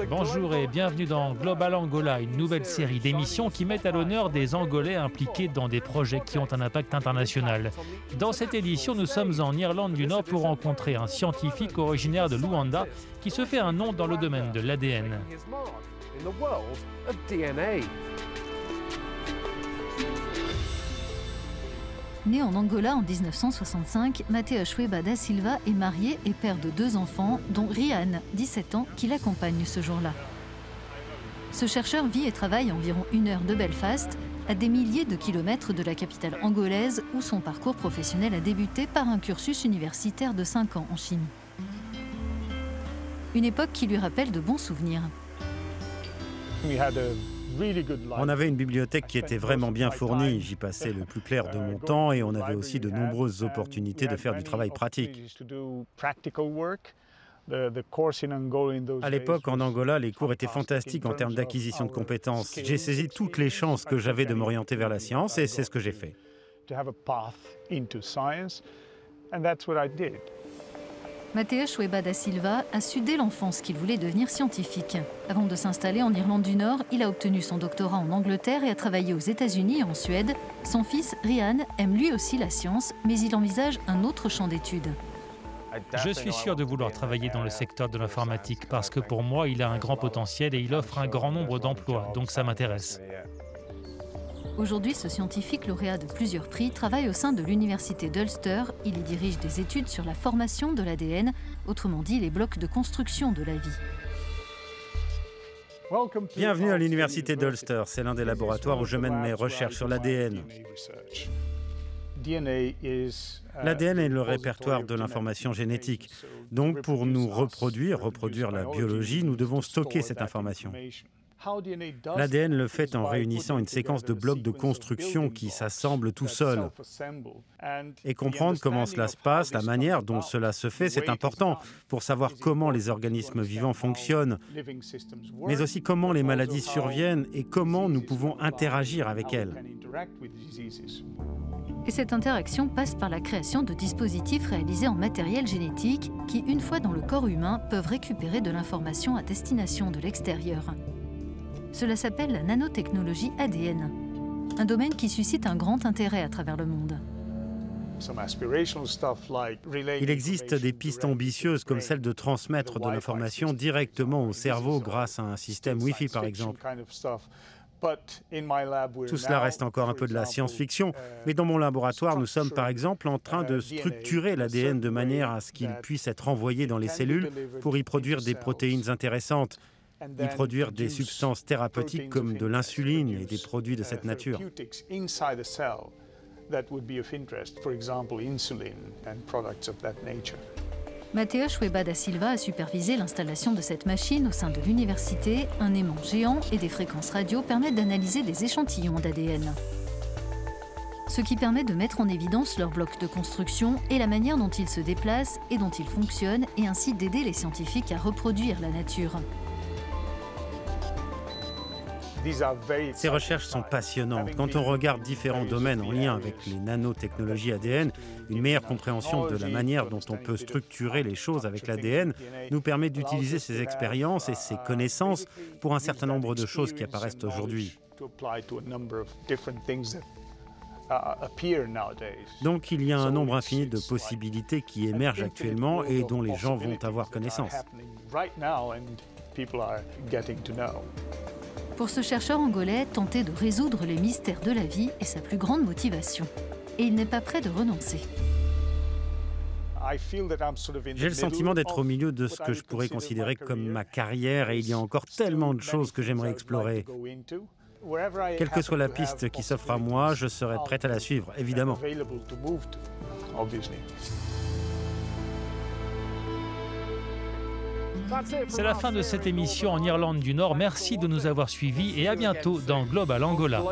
Bonjour et bienvenue dans Global Angola, une nouvelle série d'émissions qui met à l'honneur des Angolais impliqués dans des projets qui ont un impact international. Dans cette édition, nous sommes en Irlande du Nord pour rencontrer un scientifique originaire de Luanda qui se fait un nom dans le domaine de l'ADN. Né en Angola en 1965, Matteo Chweba da Silva est marié et père de 2 enfants, dont Rian, 17 ans, qui l'accompagne ce jour-là. Ce chercheur vit et travaille à environ 1 heure de Belfast, à des milliers de kilomètres de la capitale angolaise, où son parcours professionnel a débuté par un cursus universitaire de 5 ans en chimie. Une époque qui lui rappelle de bons souvenirs. On avait une bibliothèque qui était vraiment bien fournie, j'y passais le plus clair de mon temps et on avait aussi de nombreuses opportunités de faire du travail pratique. À l'époque, en Angola, les cours étaient fantastiques en termes d'acquisition de compétences. J'ai saisi toutes les chances que j'avais de m'orienter vers la science et c'est ce que j'ai fait. Matteo Chweba da Silva a su dès l'enfance qu'il voulait devenir scientifique. Avant de s'installer en Irlande du Nord, il a obtenu son doctorat en Angleterre et a travaillé aux États-Unis et en Suède. Son fils, Rian, aime lui aussi la science, mais il envisage un autre champ d'études. Je suis sûr de vouloir travailler dans le secteur de l'informatique parce que pour moi, il a un grand potentiel et il offre un grand nombre d'emplois, donc ça m'intéresse. Aujourd'hui, ce scientifique lauréat de plusieurs prix travaille au sein de l'université d'Ulster. Il y dirige des études sur la formation de l'ADN, autrement dit les blocs de construction de la vie. Bienvenue à l'université d'Ulster, c'est l'un des laboratoires où je mène mes recherches sur l'ADN. L'ADN est le répertoire de l'information génétique. Donc pour nous reproduire la biologie, nous devons stocker cette information. L'ADN le fait en réunissant une séquence de blocs de construction qui s'assemblent tout seuls. Et comprendre comment cela se passe, la manière dont cela se fait, c'est important pour savoir comment les organismes vivants fonctionnent, mais aussi comment les maladies surviennent et comment nous pouvons interagir avec elles. Et cette interaction passe par la création de dispositifs réalisés en matériel génétique qui, une fois dans le corps humain, peuvent récupérer de l'information à destination de l'extérieur. Cela s'appelle la nanotechnologie ADN, un domaine qui suscite un grand intérêt à travers le monde. Il existe des pistes ambitieuses comme celle de transmettre de l'information directement au cerveau grâce à un système Wi-Fi par exemple. Tout cela reste encore un peu de la science-fiction, mais dans mon laboratoire, nous sommes par exemple en train de structurer l'ADN de manière à ce qu'il puisse être envoyé dans les cellules pour y produire des protéines intéressantes, y produire des substances thérapeutiques comme de l'insuline et des produits de cette nature. Matteo Chweba da Silva a supervisé l'installation de cette machine au sein de l'université. Un aimant géant et des fréquences radio permettent d'analyser des échantillons d'ADN. Ce qui permet de mettre en évidence leurs blocs de construction et la manière dont ils se déplacent et dont ils fonctionnent, et ainsi d'aider les scientifiques à reproduire la nature. Ces recherches sont passionnantes. Quand on regarde différents domaines en lien avec les nanotechnologies ADN, une meilleure compréhension de la manière dont on peut structurer les choses avec l'ADN nous permet d'utiliser ces expériences et ces connaissances pour un certain nombre de choses qui apparaissent aujourd'hui. Donc il y a un nombre infini de possibilités qui émergent actuellement et dont les gens vont avoir connaissance. Pour ce chercheur angolais, tenter de résoudre les mystères de la vie est sa plus grande motivation. Et il n'est pas prêt de renoncer. J'ai le sentiment d'être au milieu de ce que je pourrais considérer comme ma carrière et il y a encore tellement de choses que j'aimerais explorer. Quelle que soit la piste qui s'offre à moi, je serai prêt à la suivre, évidemment. C'est la fin de cette émission en Irlande du Nord. Merci de nous avoir suivis et à bientôt dans Global Angola.